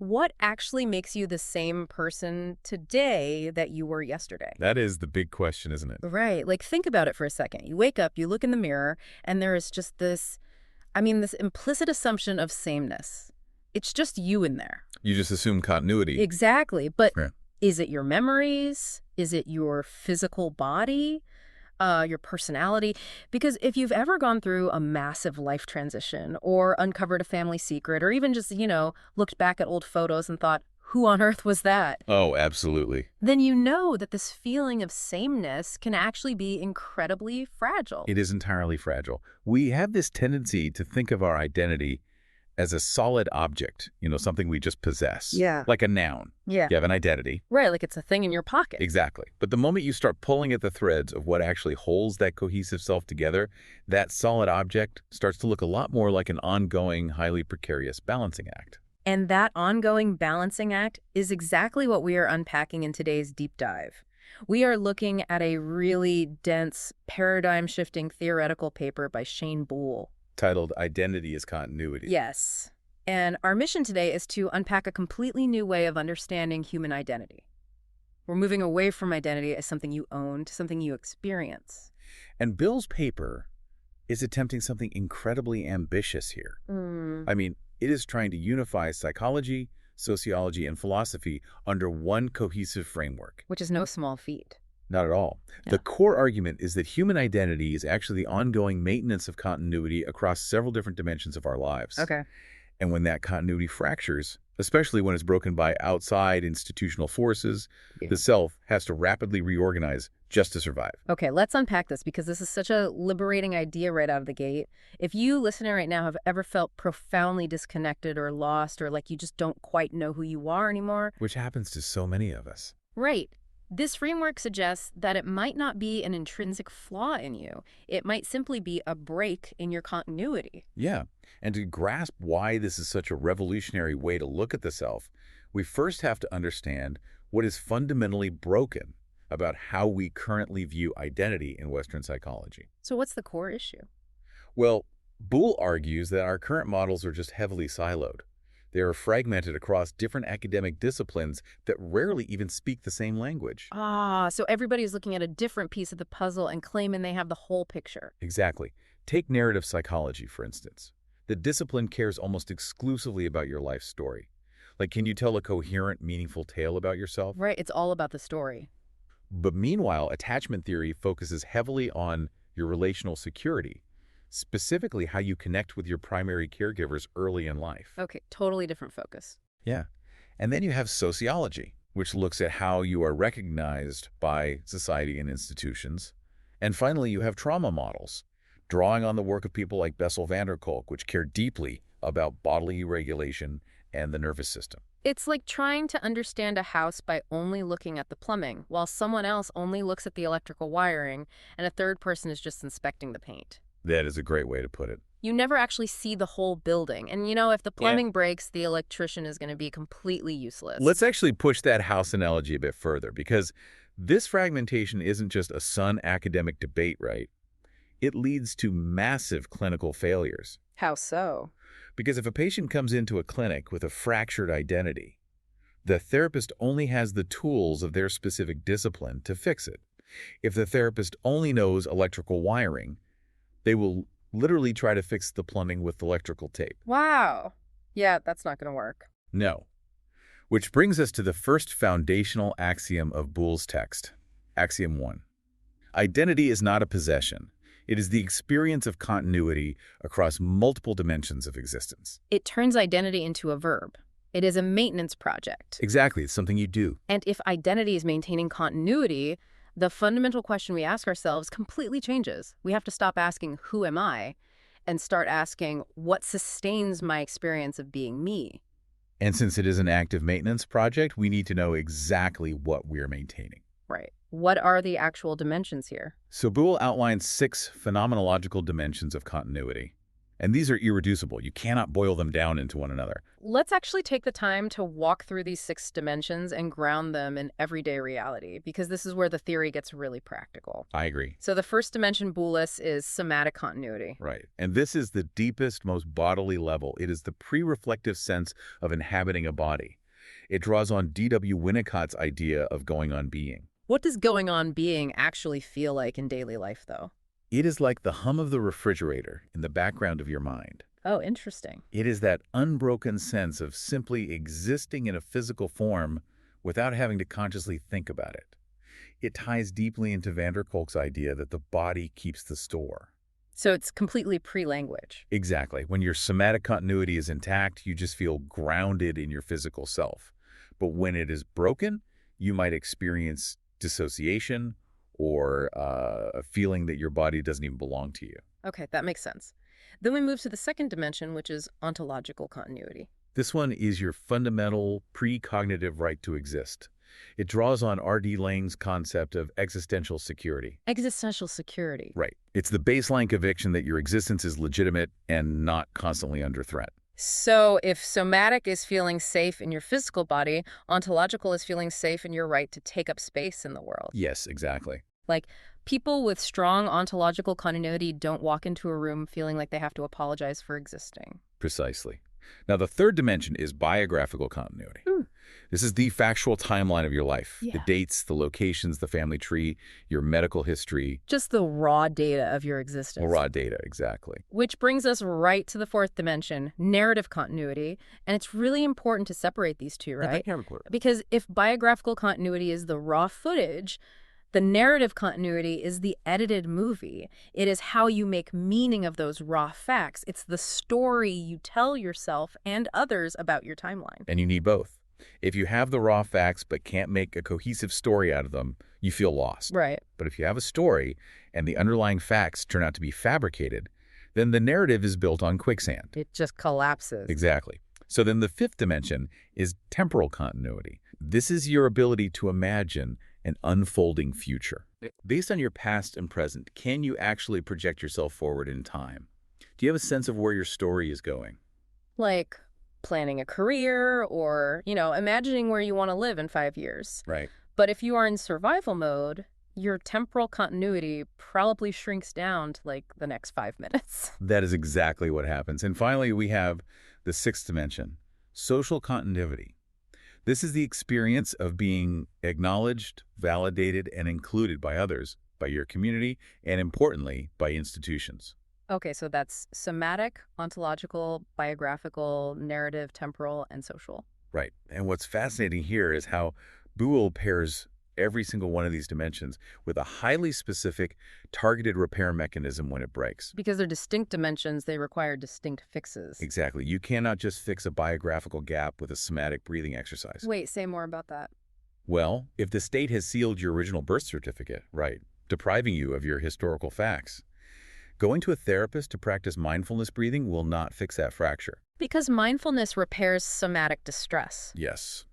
what actually makes you the same person today that you were yesterday? That is the big question, isn't it? Right. Like, think about it for a second. You wake up, you look in the mirror, and there is just this implicit assumption of sameness. It's just you in there. You just assume continuity. Exactly. But Yeah. is it your memories? Is it your physical body? Your personality? Because if you've ever gone through a massive life transition or uncovered a family secret or even just, looked back at old photos and thought, who on earth was that? Oh, absolutely. Then you know that this feeling of sameness can actually be incredibly fragile. It is entirely fragile. We have this tendency to think of our identity as a solid object, something we just possess. Yeah. Like a noun. Yeah. You have an identity. Right, like it's a thing in your pocket. Exactly. But the moment you start pulling at the threads of what actually holds that cohesive self together, that solid object starts to look a lot more like an ongoing, highly precarious balancing act. And that ongoing balancing act is exactly what we are unpacking in today's deep dive. We are looking at a really dense, paradigm-shifting theoretical paper by Bouel. Titled Identity is Continuity. Yes. And our mission today is to unpack a completely new way of understanding human identity. We're moving away from identity as something you own to something you experience. And Bill's paper is attempting something incredibly ambitious here. I mean, it is trying to unify psychology, sociology, and philosophy under one cohesive framework. Which is no small feat. Not at all. Yeah. The core argument is that human identity is actually the ongoing maintenance of continuity across several different dimensions of our lives. Okay. And when that continuity fractures, especially when it's broken by outside institutional forces, the self has to rapidly reorganize just to survive. Okay, let's unpack this because this is such a liberating idea right out of the gate. If you, listener, right now have ever felt profoundly disconnected or lost or like you just don't quite know who you are anymore. Which happens to so many of us. Right. This framework suggests that it might not be an intrinsic flaw in you. It might simply be a break in your continuity. Yeah. And to grasp why this is such a revolutionary way to look at the self, we first have to understand what is fundamentally broken about how we currently view identity in Western psychology. So what's the core issue? Well, Bouel argues that our current models are just heavily siloed. They are fragmented across different academic disciplines that rarely even speak the same language. So everybody's looking at a different piece of the puzzle and claiming they have the whole picture. Exactly. Take narrative psychology, for instance. The discipline cares almost exclusively about your life story. Like, can you tell a coherent, meaningful tale about yourself? Right, it's all about the story. But meanwhile, attachment theory focuses heavily on your relational security, specifically how you connect with your primary caregivers early in life. Okay, totally different focus. Yeah. And then you have sociology, which looks at how you are recognized by society and institutions. And finally, you have trauma models, drawing on the work of people like Bessel van der Kolk, which care deeply about bodily regulation and the nervous system. It's like trying to understand a house by only looking at the plumbing, while someone else only looks at the electrical wiring, and a third person is just inspecting the paint. That is a great way to put it. You never actually see the whole building. And if the plumbing breaks, the electrician is going to be completely useless. Let's actually push that house analogy a bit further, because this fragmentation isn't just a sun academic debate, right? It leads to massive clinical failures. How so? Because if a patient comes into a clinic with a fractured identity, the therapist only has the tools of their specific discipline to fix it. If the therapist only knows electrical wiring, they will literally try to fix the plumbing with electrical tape. Wow. Yeah, that's not going to work. No. Which brings us to the first foundational axiom of Bouel's text. Axiom 1. Identity is not a possession. It is the experience of continuity across multiple dimensions of existence. It turns identity into a verb. It is a maintenance project. Exactly. It's something you do. And if identity is maintaining continuity, the fundamental question we ask ourselves completely changes. We have to stop asking, who am I? And start asking, what sustains my experience of being me? And since it is an active maintenance project, we need to know exactly what we're maintaining. Right. What are the actual dimensions here? So Bouel outlines 6 phenomenological dimensions of continuity. And these are irreducible. You cannot boil them down into one another. Let's actually take the time to walk through these 6 dimensions and ground them in everyday reality, because this is where the theory gets really practical. I agree. So the first dimension, Bouel, is somatic continuity. Right. And this is the deepest, most bodily level. It is the pre-reflective sense of inhabiting a body. It draws on D.W. Winnicott's idea of going on being. What does going on being actually feel like in daily life, though? It is like the hum of the refrigerator in the background of your mind. Oh, interesting. It is that unbroken sense of simply existing in a physical form without having to consciously think about it. It ties deeply into van der Kolk's idea that the body keeps the store. So it's completely pre-language. Exactly. When your somatic continuity is intact, you just feel grounded in your physical self. But when it is broken, you might experience dissociation or a feeling that your body doesn't even belong to you. Okay, that makes sense. Then we move to the second dimension, which is ontological continuity. This one is your fundamental precognitive right to exist. It draws on R.D. Laing's concept of existential security. Existential security. Right. It's the baseline conviction that your existence is legitimate and not constantly under threat. So if somatic is feeling safe in your physical body, ontological is feeling safe in your right to take up space in the world. Yes, exactly. Like, people with strong ontological continuity don't walk into a room feeling like they have to apologize for existing. Precisely. Now, the third dimension is biographical continuity. This is the factual timeline of your life. Yeah. The dates, the locations, the family tree, your medical history. Just the raw data of your existence. Well, raw data, exactly. Which brings us right to the fourth dimension, narrative continuity. And it's really important to separate these two, right? Because if biographical continuity is the raw footage, the narrative continuity is the edited movie. It is how you make meaning of those raw facts. It's the story you tell yourself and others about your timeline. And you need both. If you have the raw facts but can't make a cohesive story out of them, you feel lost. Right. But if you have a story and the underlying facts turn out to be fabricated, then the narrative is built on quicksand. It just collapses. Exactly. So then the fifth dimension is temporal continuity. This is your ability to imagine an unfolding future. Based on your past and present, can you actually project yourself forward in time? Do you have a sense of where your story is going? Like planning a career or, imagining where you want to live in 5 years. Right. But if you are in survival mode, your temporal continuity probably shrinks down to like the next 5 minutes. That is exactly what happens. And finally, we have the sixth dimension, social continuity. This is the experience of being acknowledged, validated, and included by others, by your community, and importantly, by institutions. Okay, so that's somatic, ontological, biographical, narrative, temporal, and social. Right. And what's fascinating here is how Bouel pairs every single one of these dimensions with a highly specific, targeted repair mechanism when it breaks. Because they're distinct dimensions, they require distinct fixes. Exactly. You cannot just fix a biographical gap with a somatic breathing exercise. Wait, say more about that. Well, if the state has sealed your original birth certificate, right, depriving you of your historical facts, going to a therapist to practice mindfulness breathing will not fix that fracture. Because mindfulness repairs somatic distress. Yes.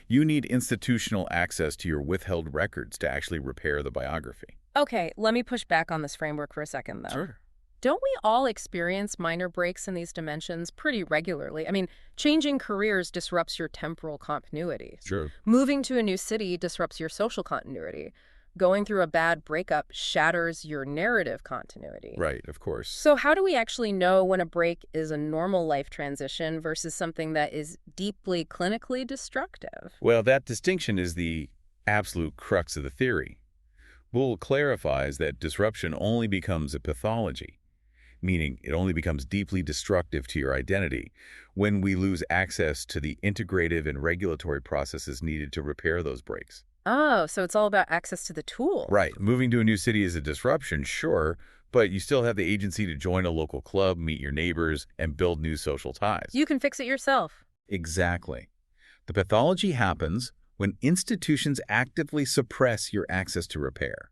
You need institutional access to your withheld records to actually repair the biography. Okay, let me push back on this framework for a second, though. Sure. Don't we all experience minor breaks in these dimensions pretty regularly? I mean, changing careers disrupts your temporal continuity. Sure. Moving to a new city disrupts your social continuity. Going through a bad breakup shatters your narrative continuity. Right, of course. So how do we actually know when a break is a normal life transition versus something that is deeply clinically destructive? Well, that distinction is the absolute crux of the theory. Bouel clarifies that disruption only becomes a pathology, meaning it only becomes deeply destructive to your identity when we lose access to the integrative and regulatory processes needed to repair those breaks. Oh, so it's all about access to the tool. Right. Moving to a new city is a disruption, sure, but you still have the agency to join a local club, meet your neighbors, and build new social ties. You can fix it yourself. Exactly. The pathology happens when institutions actively suppress your access to repair.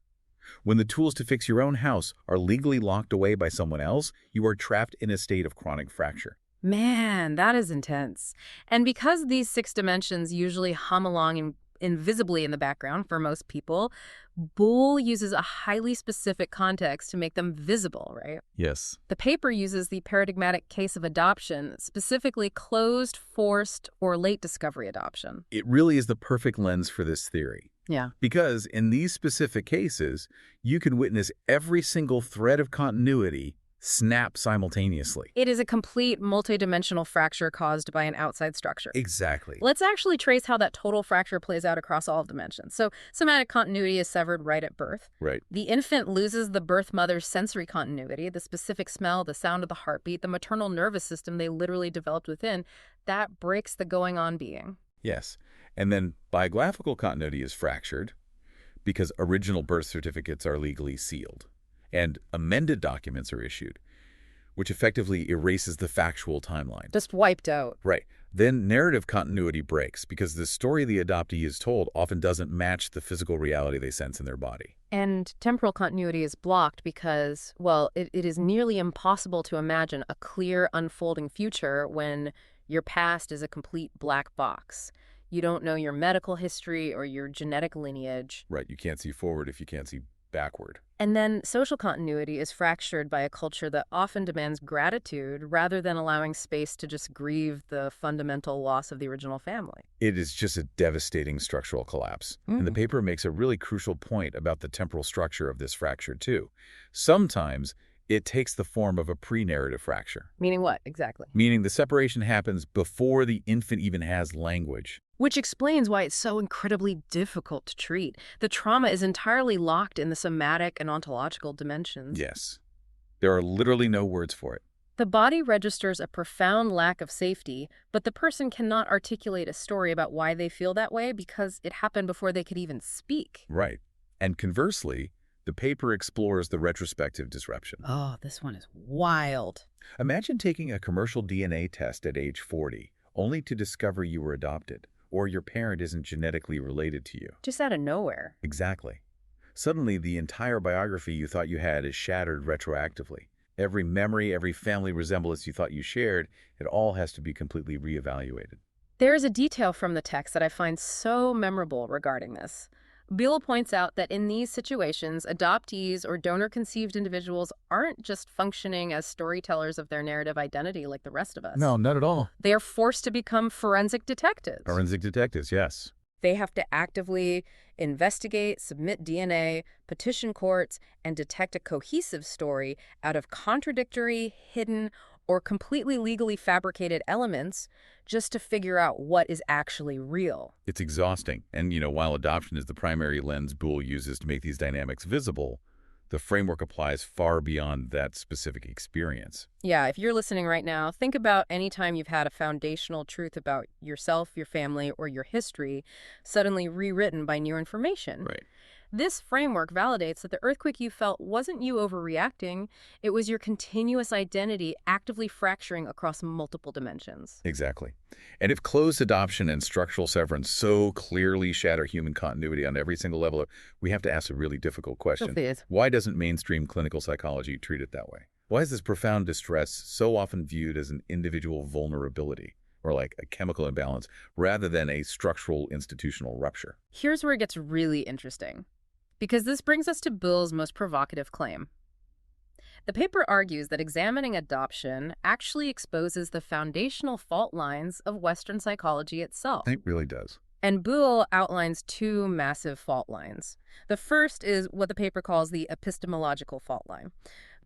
When the tools to fix your own house are legally locked away by someone else, you are trapped in a state of chronic fracture. Man, that is intense. And because these 6 dimensions usually hum along invisibly in the background for most people, Bouel uses a highly specific context to make them visible, right? Yes. The paper uses the paradigmatic case of adoption, specifically closed, forced, or late discovery adoption. It really is the perfect lens for this theory. Yeah. Because in these specific cases, you can witness every single thread of continuity snap simultaneously. It is a complete multidimensional fracture caused by an outside structure. Exactly. Let's actually trace how that total fracture plays out across all dimensions. So somatic continuity is severed right at birth. Right. The infant loses the birth mother's sensory continuity, the specific smell, the sound of the heartbeat, the maternal nervous system they literally developed within. That breaks the going-on being. Yes. And then biographical continuity is fractured because original birth certificates are legally sealed and amended documents are issued, which effectively erases the factual timeline. Just wiped out. Right. Then narrative continuity breaks because the story the adoptee is told often doesn't match the physical reality they sense in their body. And temporal continuity is blocked because, well, it is nearly impossible to imagine a clear, unfolding future when your past is a complete black box. You don't know your medical history or your genetic lineage. Right. You can't see forward if you can't see backward. And then social continuity is fractured by a culture that often demands gratitude rather than allowing space to just grieve the fundamental loss of the original family. It is just a devastating structural collapse. And the paper makes a really crucial point about the temporal structure of this fracture, too. Sometimes it takes the form of a pre-narrative fracture. Meaning what, exactly? Meaning the separation happens before the infant even has language. Which explains why it's so incredibly difficult to treat. The trauma is entirely locked in the somatic and ontological dimensions. Yes. There are literally no words for it. The body registers a profound lack of safety, but the person cannot articulate a story about why they feel that way because it happened before they could even speak. Right. And conversely, the paper explores the retrospective disruption. Oh, this one is wild. Imagine taking a commercial DNA test at age 40, only to discover you were adopted, or your parent isn't genetically related to you. Just out of nowhere. Exactly. Suddenly, the entire biography you thought you had is shattered retroactively. Every memory, every family resemblance you thought you shared, it all has to be completely reevaluated. There is a detail from the text that I find so memorable regarding this. Bouel points out that in these situations, adoptees or donor-conceived individuals aren't just functioning as storytellers of their narrative identity like the rest of us. No, not at all. They are forced to become forensic detectives. Forensic detectives, yes. They have to actively investigate, submit DNA, petition courts, and detect a cohesive story out of contradictory, hidden, or completely legally fabricated elements just to figure out what is actually real. It's exhausting. And, while adoption is the primary lens Bouel uses to make these dynamics visible, the framework applies far beyond that specific experience. Yeah, if you're listening right now, think about any time you've had a foundational truth about yourself, your family, or your history suddenly rewritten by new information. Right. This framework validates that the earthquake you felt wasn't you overreacting, it was your continuous identity actively fracturing across multiple dimensions. Exactly. And if closed adoption and structural severance so clearly shatter human continuity on every single level, we have to ask a really difficult question. Why doesn't mainstream clinical psychology treat it that way? Why is this profound distress so often viewed as an individual vulnerability, or like a chemical imbalance, rather than a structural institutional rupture? Here's where it gets really interesting, because this brings us to Bouel's most provocative claim. The paper argues that examining adoption actually exposes the foundational fault lines of Western psychology itself. It really does. And Bouel outlines two massive fault lines. The first is what the paper calls the epistemological fault line.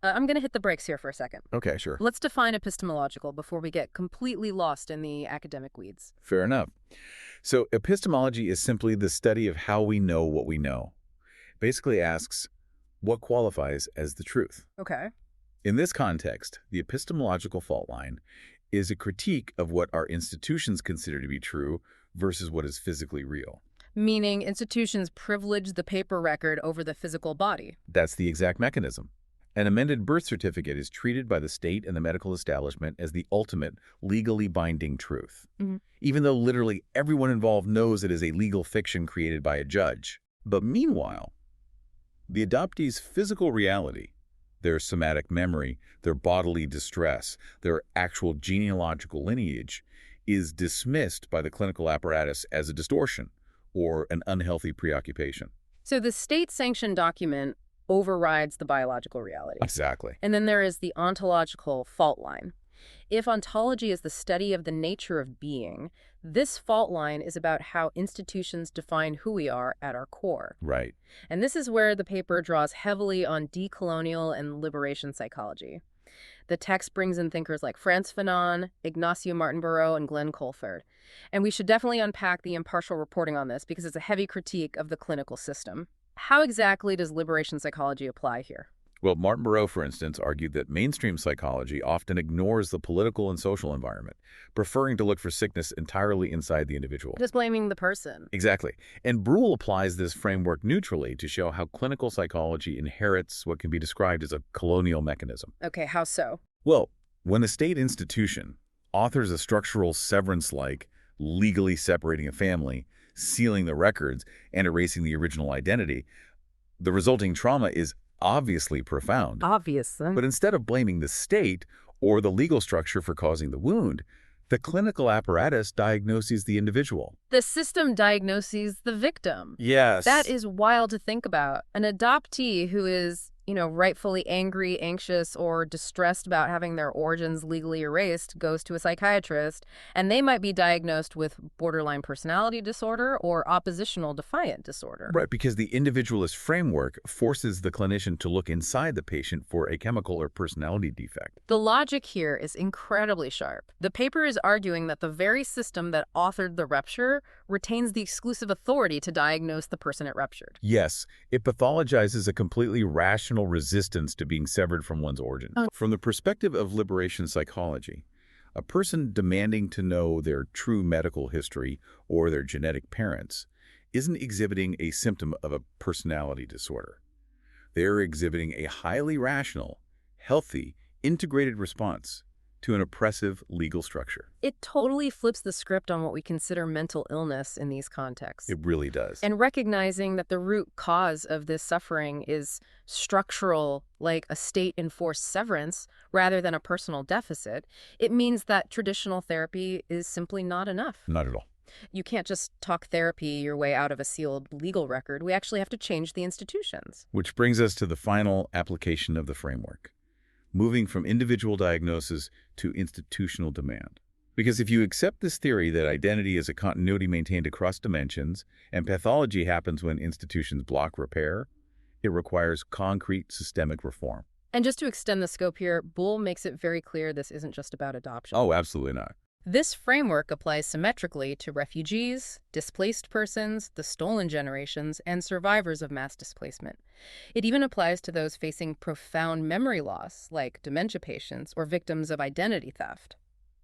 I'm going to hit the brakes here for a second. Okay, sure. Let's define epistemological before we get completely lost in the academic weeds. Fair enough. So epistemology is simply the study of how we know what we know. Basically asks, what qualifies as the truth? Okay. In this context, the epistemological fault line is a critique of what our institutions consider to be true versus what is physically real. Meaning institutions privilege the paper record over the physical body. That's the exact mechanism. An amended birth certificate is treated by the state and the medical establishment as the ultimate legally binding truth, even though literally everyone involved knows it is a legal fiction created by a judge. But meanwhile, the adoptee's physical reality, their somatic memory, their bodily distress, their actual genealogical lineage, is dismissed by the clinical apparatus as a distortion or an unhealthy preoccupation. So the state-sanctioned document overrides the biological reality. Exactly. And then there is the ontological fault line. If ontology is the study of the nature of being, this fault line is about how institutions define who we are at our core. Right. And this is where the paper draws heavily on decolonial and liberation psychology. The text brings in thinkers like Frantz Fanon, Ignacio Martinborough, and Glenn Colford. And we should definitely unpack the impartial reporting on this because it's a heavy critique of the clinical system. How exactly does liberation psychology apply here? Well, Martinborough, for instance, argued that mainstream psychology often ignores the political and social environment, preferring to look for sickness entirely inside the individual. Just blaming the person. Exactly. And Bouel applies this framework neutrally to show how clinical psychology inherits what can be described as a colonial mechanism. Okay, how so? Well, when a state institution authors a structural severance like legally separating a family, sealing the records, and erasing the original identity, the resulting trauma is obviously profound. Obviously. But instead of blaming the state or the legal structure for causing the wound, the clinical apparatus diagnoses the individual. The system diagnoses the victim. Yes. That is wild to think about. An adoptee who is, rightfully angry, anxious, or distressed about having their origins legally erased goes to a psychiatrist, and they might be diagnosed with borderline personality disorder or oppositional defiant disorder. Right, because the individualist framework forces the clinician to look inside the patient for a chemical or personality defect. The logic here is incredibly sharp. The paper is arguing that the very system that authored the rupture retains the exclusive authority to diagnose the person it ruptured. Yes, it pathologizes a completely rational resistance to being severed from one's origin. From the perspective of liberation psychology, a person demanding to know their true medical history or their genetic parents isn't exhibiting a symptom of a personality disorder. They're exhibiting a highly rational, healthy, integrated response to an oppressive legal structure. It totally flips the script on what we consider mental illness in these contexts. It really does. And recognizing that the root cause of this suffering is structural, like a state-enforced severance, rather than a personal deficit, it means that traditional therapy is simply not enough. Not at all. You can't just talk therapy your way out of a sealed legal record. We actually have to change the institutions. Which brings us to the final application of the framework, moving from individual diagnosis to institutional demand. Because if you accept this theory that identity is a continuity maintained across dimensions and pathology happens when institutions block repair, it requires concrete systemic reform. And just to extend the scope here, Bouel makes it very clear this isn't just about adoption. Oh, absolutely not. This framework applies symmetrically to refugees, displaced persons, the stolen generations, and survivors of mass displacement. It even applies to those facing profound memory loss, like dementia patients or victims of identity theft.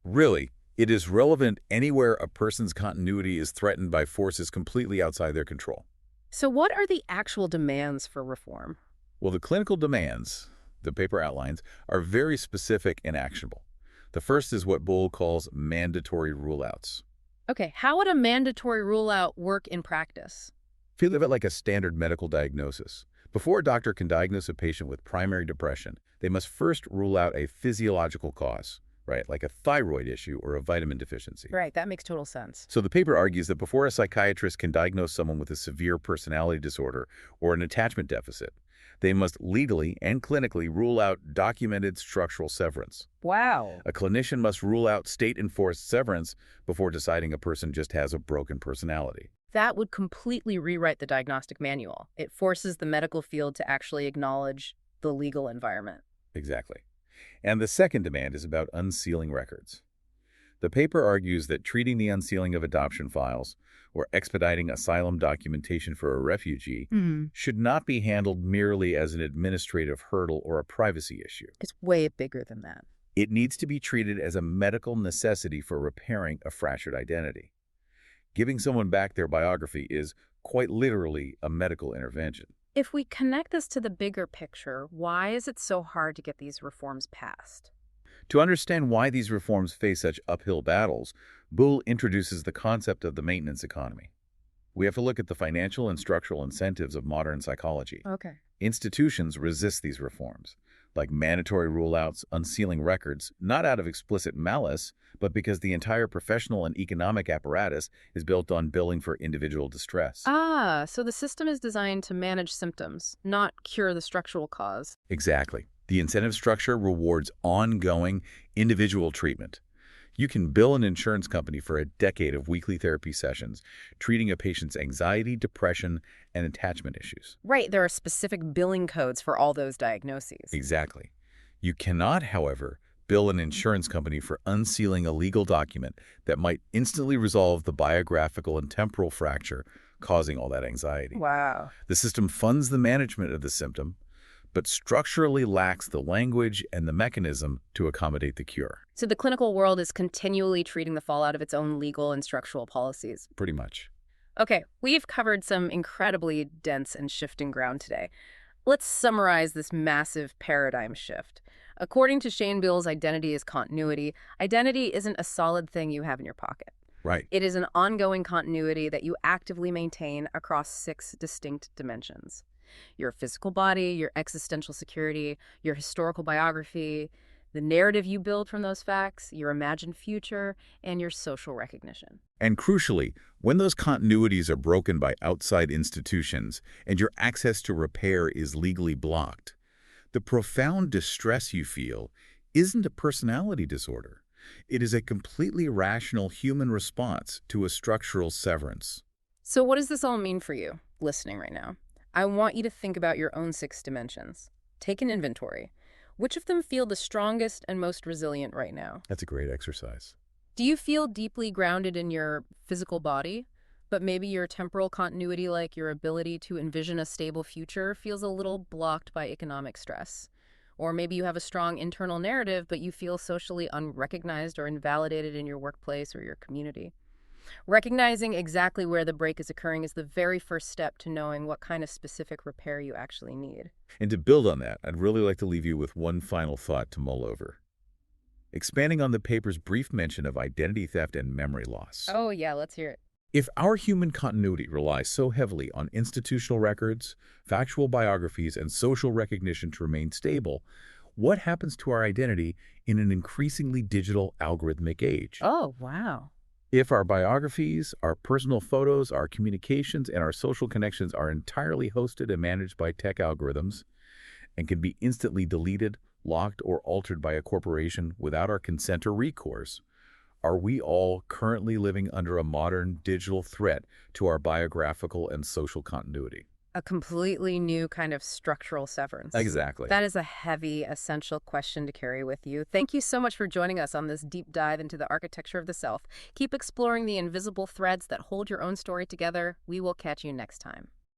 Really, it is relevant anywhere a person's continuity is threatened by forces completely outside their control. So what are the actual demands for reform? Well, the clinical demands, the paper outlines, are very specific and actionable. The first is what Bouel calls mandatory rule-outs. Okay, how would a mandatory rule-out work in practice? Think of it like a standard medical diagnosis. Before a doctor can diagnose a patient with primary depression, they must first rule out a physiological cause, right, like a thyroid issue or a vitamin deficiency. Right, that makes total sense. So the paper argues that before a psychiatrist can diagnose someone with a severe personality disorder or an attachment deficit, they must legally and clinically rule out documented structural severance. Wow. A clinician must rule out state-enforced severance before deciding a person just has a broken personality. That would completely rewrite the diagnostic manual. It forces the medical field to actually acknowledge the legal environment. Exactly. And the second demand is about unsealing records. The paper argues that treating the unsealing of adoption files or expediting asylum documentation for a refugee should not be handled merely as an administrative hurdle or a privacy issue. It's way bigger than that. It needs to be treated as a medical necessity for repairing a fractured identity. Giving someone back their biography is quite literally a medical intervention. If we connect this to the bigger picture, why is it so hard to get these reforms passed? To understand why these reforms face such uphill battles, Bouel introduces the concept of the maintenance economy. We have to look at the financial and structural incentives of modern psychology. Okay. Institutions resist these reforms, like mandatory rule-outs, unsealing records, not out of explicit malice, but because the entire professional and economic apparatus is built on billing for individual distress. Ah, so the system is designed to manage symptoms, not cure the structural cause. Exactly. The incentive structure rewards ongoing individual treatment. You can bill an insurance company for a decade of weekly therapy sessions, treating a patient's anxiety, depression, and attachment issues. Right, there are specific billing codes for all those diagnoses. Exactly. You cannot, however, bill an insurance company for unsealing a legal document that might instantly resolve the biographical and temporal fracture causing all that anxiety. Wow. The system funds the management of the symptom, but structurally lacks the language and the mechanism to accommodate the cure. So the clinical world is continually treating the fallout of its own legal and structural policies. Pretty much. Okay, we've covered some incredibly dense and shifting ground today. Let's summarize this massive paradigm shift. According to Shane Bill's identity is continuity, identity isn't a solid thing you have in your pocket. Right. It is an ongoing continuity that you actively maintain across 6 distinct dimensions: your physical body, your existential security, your historical biography, the narrative you build from those facts, your imagined future, and your social recognition. And crucially, when those continuities are broken by outside institutions and your access to repair is legally blocked, the profound distress you feel isn't a personality disorder. It is a completely rational human response to a structural severance. So what does this all mean for you, listening right now? I want you to think about your own 6 dimensions. Take an inventory. Which of them feel the strongest and most resilient right now? That's a great exercise. Do you feel deeply grounded in your physical body, but maybe your temporal continuity, like your ability to envision a stable future, feels a little blocked by economic stress? Or maybe you have a strong internal narrative, but you feel socially unrecognized or invalidated in your workplace or your community. Recognizing exactly where the break is occurring is the very first step to knowing what kind of specific repair you actually need. And to build on that, I'd really like to leave you with one final thought to mull over. Expanding on the paper's brief mention of identity theft and memory loss. Oh yeah, let's hear it. If our human continuity relies so heavily on institutional records, factual biographies, and social recognition to remain stable, what happens to our identity in an increasingly digital algorithmic age? Oh, wow. If our biographies, our personal photos, our communications, and our social connections are entirely hosted and managed by tech algorithms and can be instantly deleted, locked, or altered by a corporation without our consent or recourse, are we all currently living under a modern digital threat to our biographical and social continuity? A completely new kind of structural severance. Exactly. That is a heavy, essential question to carry with you. Thank you so much for joining us on this deep dive into the architecture of the self. Keep exploring the invisible threads that hold your own story together. We will catch you next time.